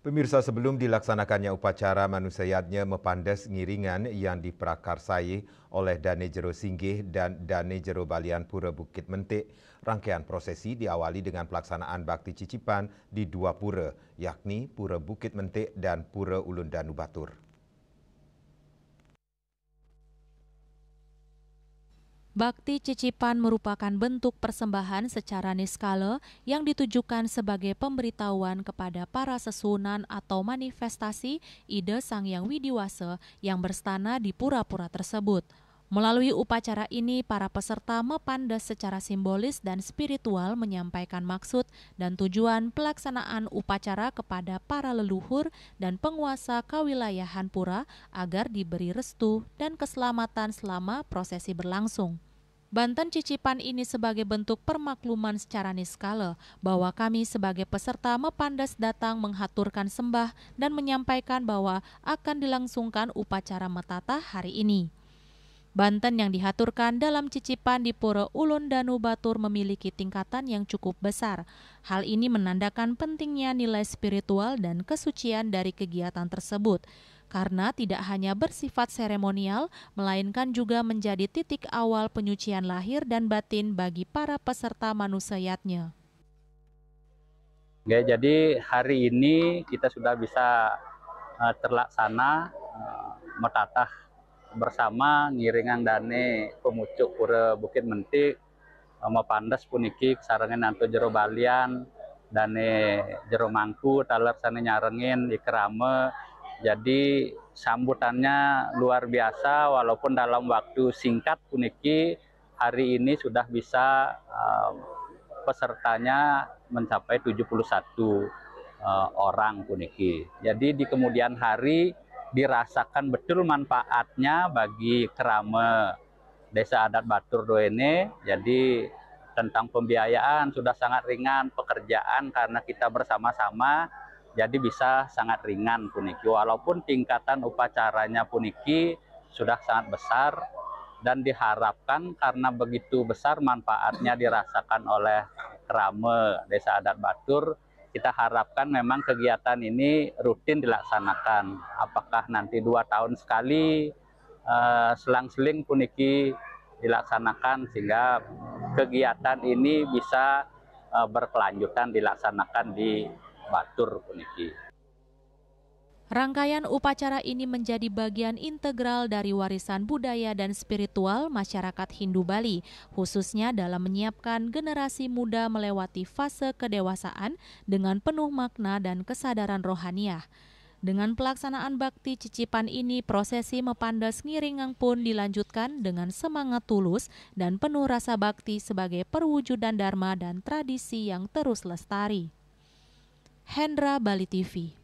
Pemirsa, sebelum dilaksanakannya upacara manusayatnya Mepandes Ngiringan yang diprakarsai oleh Dane Jero Singgih dan Dane Jero Balian Pura Bukit Mentik, rangkaian prosesi diawali dengan pelaksanaan bakti cicipan di dua pura, yakni Pura Bukit Mentik dan Pura Ulun Danu Batur. Bakti cicipan merupakan bentuk persembahan secara niskala yang ditujukan sebagai pemberitahuan kepada para sesunan atau manifestasi ide Sang Hyang Widiwasa yang berstana di pura-pura tersebut. Melalui upacara ini, para peserta mepandas secara simbolis dan spiritual menyampaikan maksud dan tujuan pelaksanaan upacara kepada para leluhur dan penguasa kewilayahan pura agar diberi restu dan keselamatan selama prosesi berlangsung. Banten cicipan ini sebagai bentuk permakluman secara niskala bahwa kami sebagai peserta Mepandes datang menghaturkan sembah dan menyampaikan bahwa akan dilangsungkan upacara metatah hari ini. Banten yang dihaturkan dalam cicipan di Pura Ulun Danu Batur memiliki tingkatan yang cukup besar. Hal ini menandakan pentingnya nilai spiritual dan kesucian dari kegiatan tersebut, karena tidak hanya bersifat seremonial, melainkan juga menjadi titik awal penyucian lahir dan batin bagi para peserta manusayatnya. Jadi hari ini kita sudah bisa terlaksana metatah bersama ngiringan Dane pemucuk Pura Bukit Mentik, Mepandes puniki sarangan nanto Jero Balian, Dane Jero Mangku, taler sana nyarengin ikrame. Jadi sambutannya luar biasa, walaupun dalam waktu singkat puniki hari ini sudah bisa pesertanya mencapai 71 orang puniki. Jadi di kemudian hari dirasakan betul manfaatnya bagi kerama Desa Adat Batur Doene. Jadi tentang pembiayaan sudah sangat ringan, pekerjaan karena kita bersama-sama jadi bisa sangat ringan puniki. Walaupun tingkatan upacaranya puniki sudah sangat besar dan diharapkan karena begitu besar manfaatnya dirasakan oleh kerama Desa Adat Batur, kita harapkan memang kegiatan ini rutin dilaksanakan. Apakah nanti 2 tahun sekali, selang-seling puniki dilaksanakan sehingga kegiatan ini bisa berkelanjutan dilaksanakan di Batur puniki. Rangkaian upacara ini menjadi bagian integral dari warisan budaya dan spiritual masyarakat Hindu Bali, khususnya dalam menyiapkan generasi muda melewati fase kedewasaan dengan penuh makna dan kesadaran rohaniah. Dengan pelaksanaan bakti cicipan ini, prosesi Mepandes Ngiringan pun dilanjutkan dengan semangat tulus dan penuh rasa bakti sebagai perwujudan dharma dan tradisi yang terus lestari. Hendra, Bali TV.